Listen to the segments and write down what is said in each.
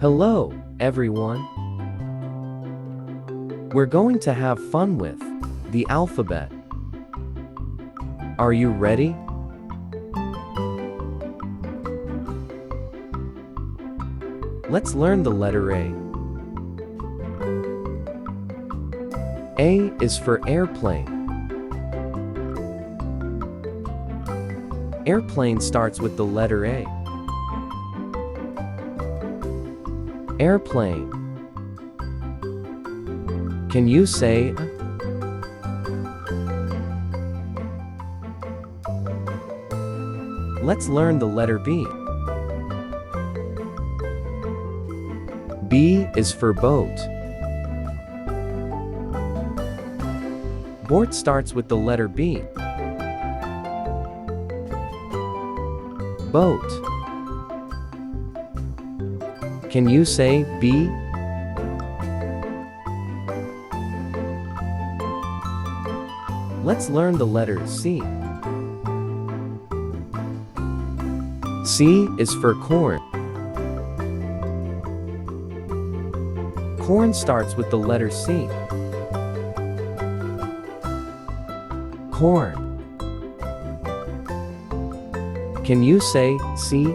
Hello, everyone. We're going to have fun with the alphabet. Are you ready? Let's learn the letter A. A is for airplane. Airplane starts with the letter A. Airplane. Can you say A? Let's learn the letter B. B is for boat. Boat starts with the letter B. Boat. Can you say B? Let's learn the letter C. C is for corn. Corn starts with the letter C. Corn. Can you say C?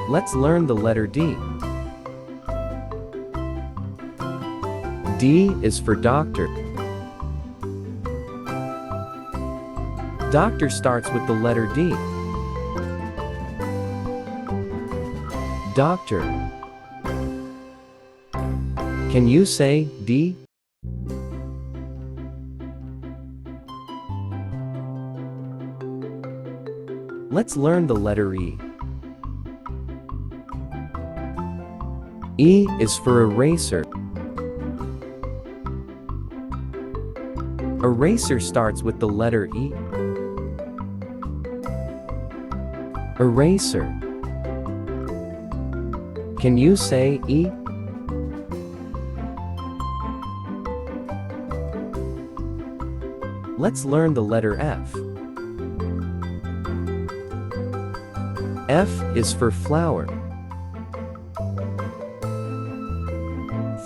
Let's learn the letter D. D is for doctor. Doctor starts with the letter D. Doctor. Can you say D? Let's learn the letter E. E is for eraser. Eraser starts with the letter E. Eraser. Can you say E? Let's learn the letter F. F is for flower.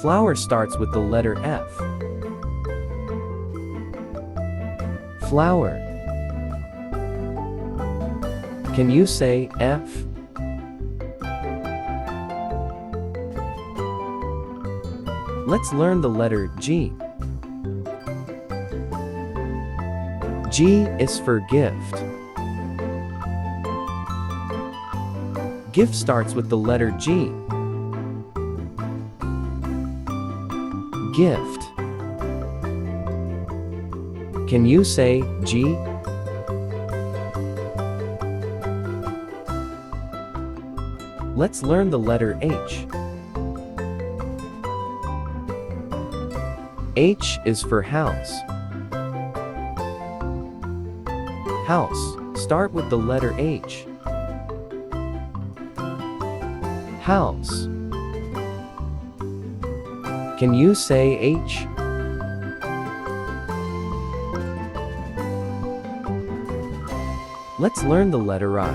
Flower starts with the letter F. Flower. Can you say F? Let's learn the letter G. G is for gift. Gift starts with the letter G. Gift. Can you say G? Let's learn the letter H. H is for house. House. Start with the letter H. House. Can you say H? Let's learn the letter I.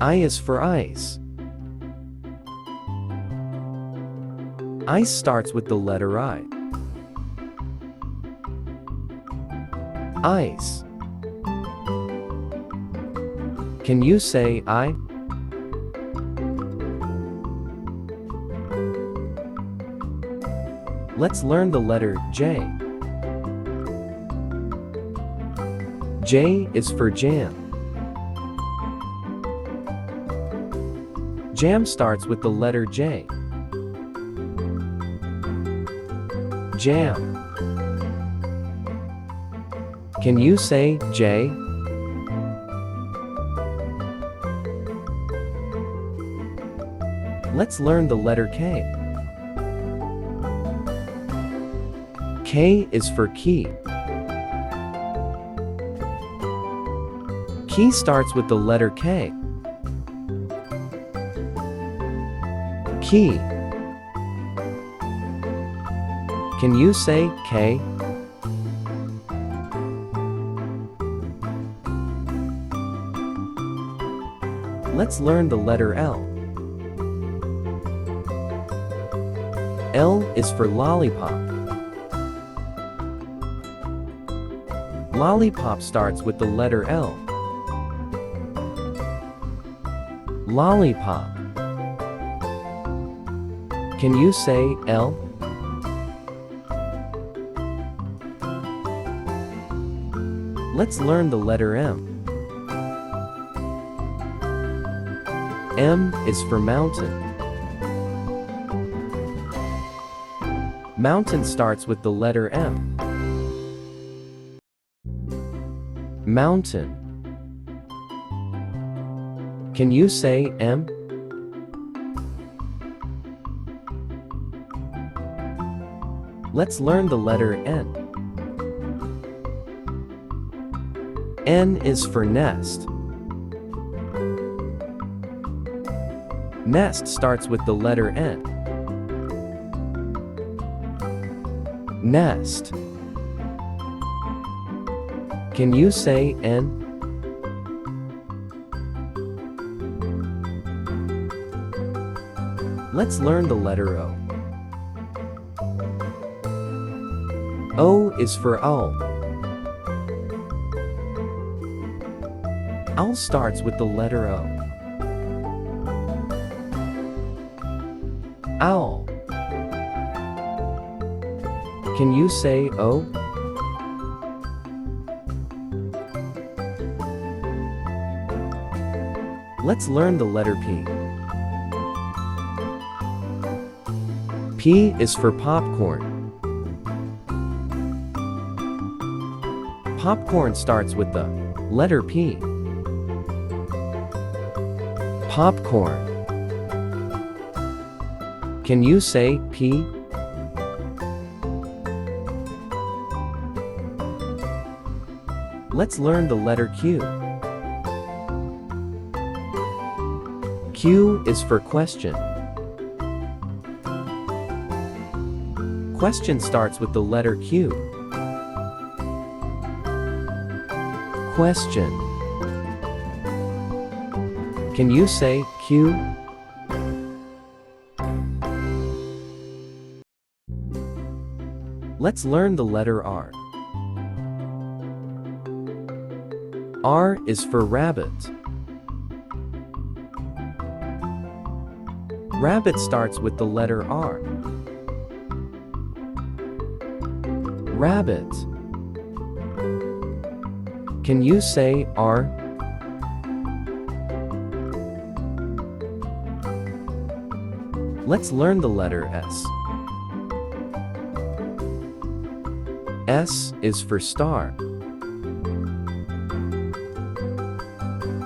I is for ice. Ice starts with the letter I. Ice. Can you say I? Let's learn the letter J. J is for jam. Jam starts with the letter J. Jam. Can you say J? Let's learn the letter K. K is for key. Key starts with the letter K. Key. Can you say K? Let's learn the letter L. L is for lollipop. Lollipop starts with the letter L. Lollipop. Can you say L? Let's learn the letter M. M is for mountain. Mountain starts with the letter M. Mountain. Can you say M? Let's learn the letter N. N is for nest. Nest starts with the letter N. Nest. Can you say N? Let's learn the letter O. O is for owl. Owl starts with the letter O. Owl. Can you say O? Let's learn the letter P. P is for popcorn. Popcorn starts with the letter P. Popcorn. Can you say P? Let's learn the letter Q. Q is for question. Question starts with the letter Q. Question. Can you say Q? Let's learn the letter R. R is for rabbit. Rabbit starts with the letter R. Rabbit. Can you say R? Let's learn the letter S. S is for star.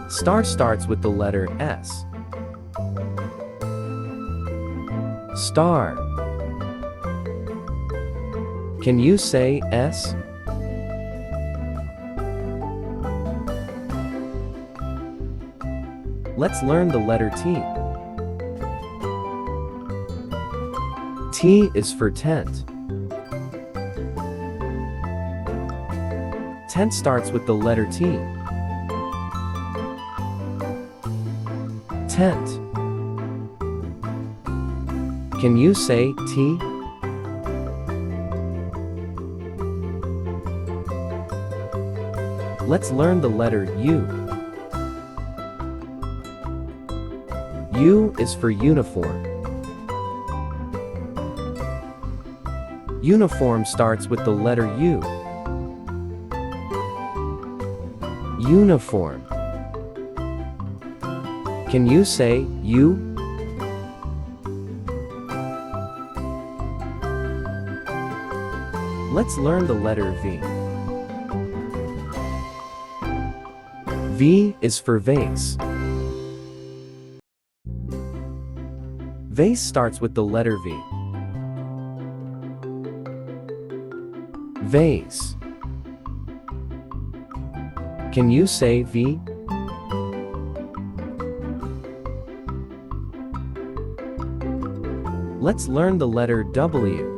Star starts with the letter S. Star. Can you say S? Let's learn the letter T. T is for tent. Tent starts with the letter T. Tent. Can you say T? Let's learn the letter U. U is for uniform. Uniform starts with the letter U. Uniform. Can you say U? Let's learn the letter V. V is for vase. Vase starts with the letter V. Vase. Can you say V? Let's learn the letter W.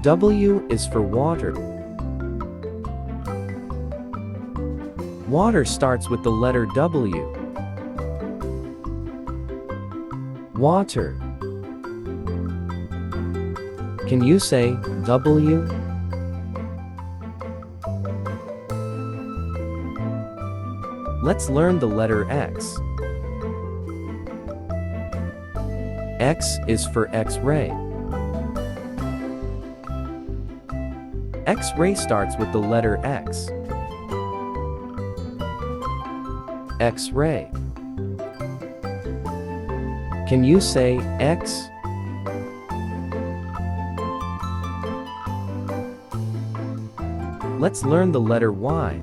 W is for water. Water starts with the letter W. Water. Can you say W? Let's learn the letter X. X is for X-ray. X-ray starts with the letter X. X-ray. Can you say X? Let's learn the letter Y.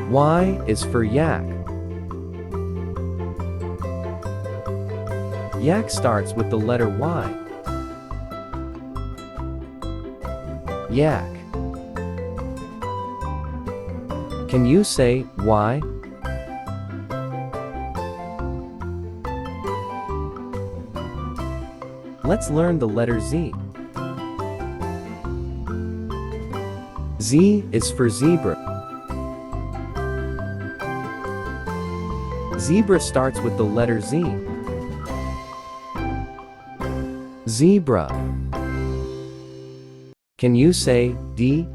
Y is for yak. Yak starts with the letter Y. Yak. Can you say Y? Let's learn the letter Z. Z is for zebra. Zebra starts with the letter Z. Zebra. Can you say D?